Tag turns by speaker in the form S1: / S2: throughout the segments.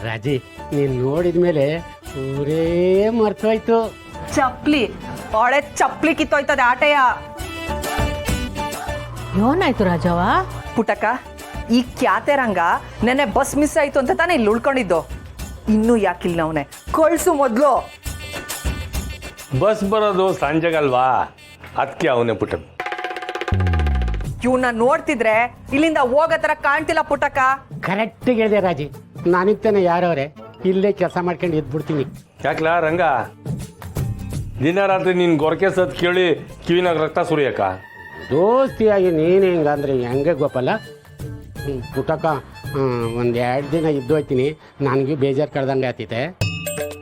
S1: ರಾಜಿ ನೀನು ನೋಡಿದ ಮೇಲೆ ಊರೇ ಮರ್ತೋಯ್ತು.
S2: ಚಪ್ಲಿ ಒಳ್ಳೆ ಚಪ್ಲಿ ಕಿತ್ತೋಯ್ತದೆ ಆಟೆಯ.
S3: ಏನಾಯ್ತು ರಾಜವ್ವ?
S2: ಪುಟಕ, ಈ ಕ್ಯಾತೆ ರಂಗ ನೆನ್ನೆ ಬಸ್ ಮಿಸ್ ಆಯ್ತು ಅಂತ ತಾನೇ ಇಲ್ಲಿ ಉಳ್ಕೊಂಡಿದ್ದು. ಇನ್ನೂ ಯಾಕಿಲ್ಲ ಅವನೇ, ಕಳ್ಸು ಮೊದ್ಲು.
S4: ಬಸ್ ಬರೋದು ಸಂಜೆಗಲ್ವಾ, ಅದಕ್ಕೆ ಅವನೇ ಪುಟ್ಟ.
S2: ಇವನ್ನ ನೋಡ್ತಿದ್ರೆ ಇಲ್ಲಿಂದ ಹೋಗೋ ತರ ಕಾಣ್ತಿಲ್ಲ ಪುಟಕ.
S1: ಕರೆಕ್ಟ್ ಹೇಳಿದೆ ರಾಜಿ, ನನಗೆ ತಾನೆ ಯಾರವ್ರೆ ಇಲ್ಲೇ ಕೆಲಸ ಮಾಡ್ಕೊಂಡು ಎದ್ಬಿಡ್ತೀನಿ.
S4: ಯಾಕಲ ರಂಗ, ದಿನ ರಾತ್ರಿ ನೀನು ಗೊರಕೆ ಸತ್ ಕೇಳಿ ಕಿವಿನಾಗ ರಕ್ತ ಸುರಿಯಕ್ಕ?
S1: ದೋಸ್ತಿಯಾಗಿ ನೀನು ಹಿಂಗಂದ್ರೆ ಹೆಂಗೆ ಗೋಪಲ್ಲ. ಪುಟಕ, ಒಂದು 2 ದಿನ ಇದ್ದು ಹೋಯ್ತೀನಿ, ನನಗೆ ಬೇಜಾರು ಕಳ್ದಂಗೆ ಆಗ್ತೈತೆ.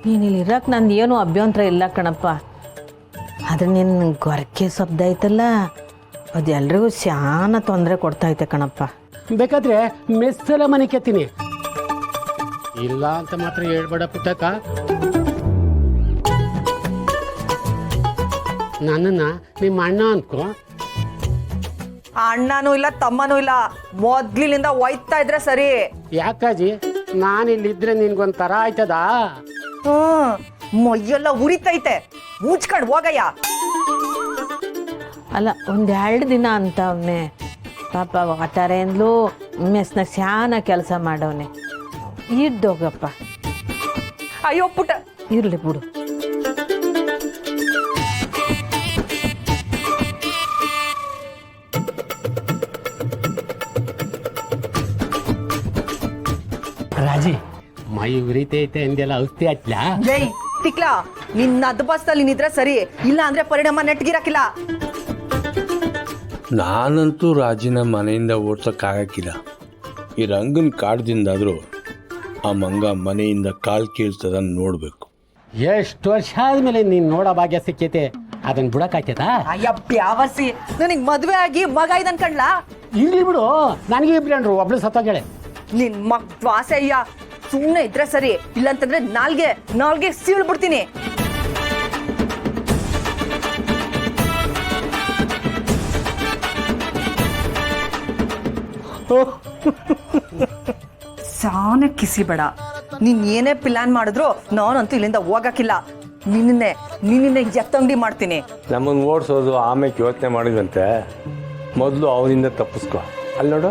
S3: ನೀನು ಇಲ್ಲಿ ಇರಕ್ಕೆ ನಂದು ಏನು ಅಭ್ಯಂತರ ಇಲ್ಲ ಕಣಪ್ಪ. ಆದರೆ ನಿನ್ನ ಗೊರಕೆ ಶಬ್ದ ಐತಲ್ಲ, ಅದು ಎಲ್ರಿಗೂ ಶಾನ ತೊಂದರೆ ಕೊಡ್ತೈತೆ ಕಣಪ್ಪ.
S1: ಬೇಕಾದ್ರೆ ಮೆಸ್ಸೆಲ್ಲ ಮನೆ ಕೆತ್ತೀನಿ, ಇಲ್ಲ ಅಂತ ಮಾತ್ರ ಹೇಳ್ಬೇಡ ಪುಟ್ಟಕ್ಕ. ನನ್ನನ್ನ ನಿಮ್ಮ ಅಣ್ಣ ಅನ್ಕೋ.
S2: ಅಣ್ಣನೂ ಇಲ್ಲ ತಮ್ಮನೂ ಇಲ್ಲ, ಮೊದ್ಲಿನಿಂದ ಒಯ್ತಾ ಇದ್ರೆ ಸರಿ.
S1: ಯಾಕಾಜಿ, ನಾನಿಲ್ಲಿದ್ರೆ ನಿನ್ಗೊಂಥರ ಆಯ್ತದಾ?
S2: ಮೈಯೆಲ್ಲ ಉರಿತೈತೆ, ಮುಚ್ಕೊಂಡು ಹೋಗಯ್ಯ.
S3: ಅಲ್ಲ, 1-2 ದಿನ ಅಂತ ಅವನೇ ಪಾಪ ವಾತಾರೇನ್ಲು ಮೆಸ್ನಾಗ ಶಾನ ಕೆಲಸ ಮಾಡವನೆ. ಇದ್ದೋಗಪ್ಪ.
S2: ಅಯ್ಯೋ ಪುಟ,
S3: ಇರ್ಲಿ ಬಿಡು.
S1: ರಾಜಿ, ಮೈ ಉರಿತೈತೆ ಅಂದೆಲ್ಲ ಔಷಧಿ ಹಚ್ಲಾ?
S2: ಜೈ ತಿಕ್ಲಾ, ನಿನ್ನ ಅದ್ ಬಸ್ನಲ್ಲಿ ನಿದ್ರೆ ಸರಿ, ಇಲ್ಲ ಅಂದ್ರೆ ಪರಿಣಾಮ ನೆಟ್ಗಿರಕಿಲ್ಲ.
S4: ನಾನಂತೂ ರಾಜಿನ ಮನೆಯಿಂದ ಓಡ್ಸೋಕ್ಕಾಗಕ್ಕಿಲ್ಲ. ಈ ರಂಗನ ಕಾಡ್ದಿಂದಾದರೂ ಆ ಮಂಗ ಮನೆಯಿಂದ ಕಾಲು ಕೀಳ್ತದ ನೋಡಬೇಕು.
S1: ಎಷ್ಟು ವರ್ಷ ಆದ್ಮೇಲೆ ನೀನ್ ನೋಡೋ ಭಾಗ್ಯ ಸಿಕ್ಕೈತೆ, ಅದನ್ನ ಬಿಡಕ್ಕಾಯ್ತದಾ?
S2: ಅಯ್ಯ ಬ್ಯಾವರ್ಸಿ, ನನಗ್ ಮದ್ವೆ ಆಗಿ ಮಗ ಇದನ್ ಕಣ್ಲಾ?
S1: ಇಲ್ಲಿ ಬಿಡು, ನನಗೆ ಇಬ್ರು ಒಬ್ಳು ಸತ್ತೋಗಳೆ.
S2: ನಿನ್ ಮಕ್ ದ್ವಾಸೆ ಅಯ್ಯ, ಸುಮ್ಮನೆ ಇದ್ರೆ ಸರಿ, ಇಲ್ಲಂತಂದ್ರೆ ನಾಲ್ಗೆ ಸೀಳ್ ಬಿಡ್ತೀನಿ. ಸಾನೆ ಕಿಸಿ ಬೇಡ. ನೀನ್ ಏನೇ ಪ್ಲಾನ್ ಮಾಡಿದ್ರು ನಾನಂತೂ ಇಲ್ಲಿಂದ ಹೋಗಕ್ಕಿಲ್ಲ. ನಿನ್ನೆ ಎತ್ತಂಗಡಿ ಮಾಡ್ತೀನಿ.
S4: ನಮ್ಮನ್ನು ಓಡಿಸೋದು ಆಮೇಲೆ ಯೋಚನೆ ಮಾಡಿದಂತೆ, ಮೊದಲು ಅವನಿಂದ ತಪ್ಪಿಸ್ಕೊ. ಅಲ್ಲಿ ನೋಡು,